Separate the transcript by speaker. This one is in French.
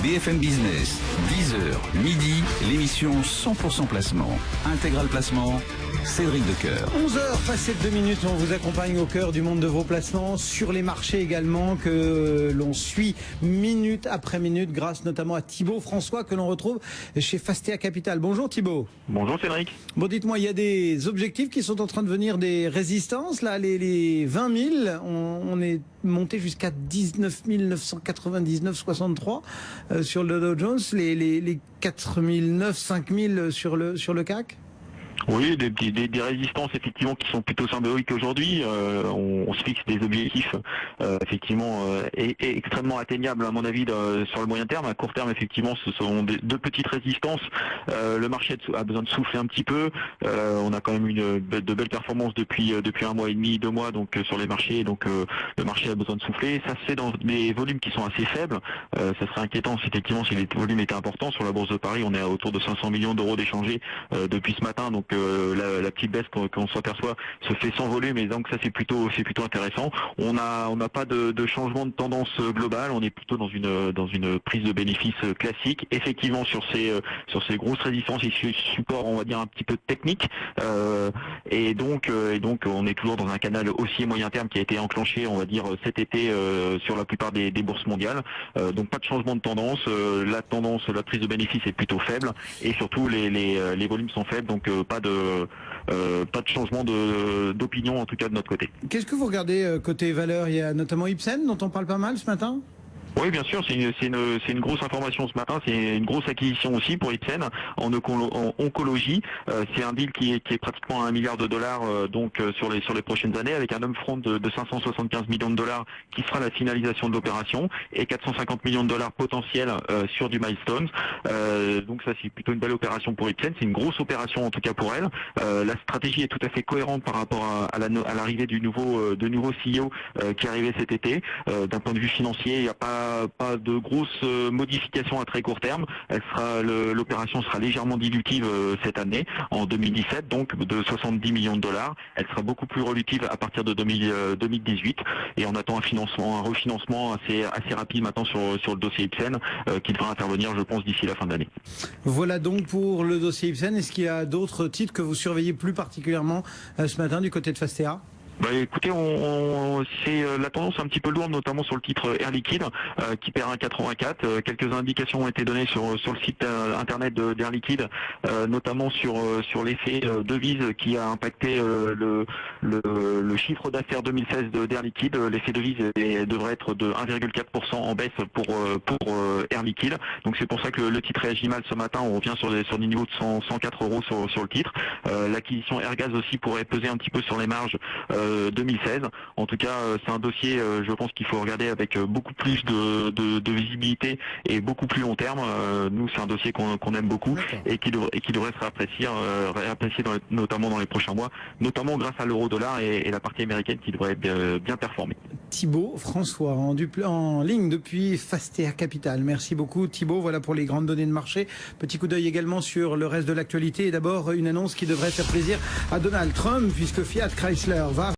Speaker 1: BFM Business, 10h, midi, l'émission 100% placement. Intégral placement, Cédric Decoeur.
Speaker 2: 11h passé de 2 minutes, on vous accompagne au cœur du monde de vos placements, sur les marchés également, que l'on suit minute après minute, grâce notamment à Thibaut François, que l'on retrouve chez Fastea Capital. Bonjour Thibaut.
Speaker 3: Bonjour Cédric.
Speaker 2: Bon, dites-moi, il y a des objectifs qui sont en train de devenir des résistances, là, les 20 000, on est monté jusqu'à 19 999,63 sur le Dow Jones, les 4 900, 5 000 sur le CAC.
Speaker 3: Oui, des résistances effectivement qui sont plutôt symboliques aujourd'hui. On se fixe des objectifs effectivement extrêmement atteignables à mon avis sur le moyen terme. À court terme effectivement ce sont deux petites résistances. Le marché a besoin de souffler un petit peu. On a quand même de belles performances depuis 1 mois et demi, 2 mois donc sur les marchés. Donc le marché a besoin de souffler. Ça se fait dans des volumes qui sont assez faibles. Ça serait inquiétant effectivement si les volumes étaient importants. Sur la bourse de Paris, on est autour de 500 millions d'euros d'échangés depuis ce matin. Donc la petite baisse qu'on s'aperçoit se fait sans volume et donc ça c'est plutôt intéressant. On n'a pas de changement de tendance globale, on est plutôt dans une prise de bénéfices classique. Effectivement sur ces grosses résistances et supports on va dire un petit peu techniques et donc on est toujours dans un canal haussier moyen terme qui a été enclenché on va dire cet été sur la plupart des bourses mondiales. Donc pas de changement de tendance, la prise de bénéfices est plutôt faible et surtout les volumes sont faibles donc pas de changement d'opinion en tout cas de notre côté.
Speaker 2: Qu'est-ce que vous regardez côté valeur? Il y a notamment Ipsen dont on parle pas mal ce matin.
Speaker 3: Oui, bien sûr, c'est une grosse information ce matin, c'est une grosse acquisition aussi pour Ipsen en oncologie. C'est un deal qui est pratiquement à $1 milliard donc sur les prochaines années avec un upfront de 575 millions de dollars qui sera la finalisation de l'opération et 450 millions de dollars potentiels sur du milestone. Donc ça c'est plutôt une belle opération pour Ipsen, c'est une grosse opération en tout cas pour elle. La stratégie est tout à fait cohérente par rapport à l'arrivée de nouveau CEO qui est arrivé cet été. D'un point de vue financier, il n'y a pas de grosses modifications à très court terme. L'opération sera légèrement dilutive cette année, en 2017, donc de 70 millions de dollars. Elle sera beaucoup plus relutive à partir de 2018 et on attend un refinancement assez rapide maintenant sur le dossier Ipsen qui devra intervenir, je pense, d'ici la fin de l'année.
Speaker 2: Voilà donc pour le dossier Ipsen. Est-ce qu'il y a d'autres titres que vous surveillez plus particulièrement ce matin du côté de Fastea?
Speaker 3: Écoutez, c'est la tendance un petit peu lourde, notamment sur le titre Air Liquide qui perd 1,84. Quelques indications ont été données sur le site internet d'Air Liquide, notamment sur l'effet devise qui a impacté le chiffre d'affaires 2016 d'Air Liquide. L'effet devise devrait être de 1,4% en baisse pour Air Liquide. Donc c'est pour ça que le titre réagit mal ce matin. On revient sur des niveaux de 104 euros sur le titre. L'acquisition Airgas aussi pourrait peser un petit peu sur les marges 2016. En tout cas, c'est un dossier, je pense qu'il faut regarder avec beaucoup plus de visibilité et beaucoup plus long terme. Nous, c'est un dossier qu'on aime beaucoup et qui devrait se réapprécier notamment dans les prochains mois, notamment grâce à l'euro-dollar et la partie américaine qui devrait bien performer.
Speaker 2: Thibaut François en ligne depuis Fastea Capital. Merci beaucoup Thibaut. Voilà pour les grandes données de marché. Petit coup d'œil également sur le reste de l'actualité et d'abord une annonce qui devrait faire plaisir à Donald Trump puisque Fiat Chrysler va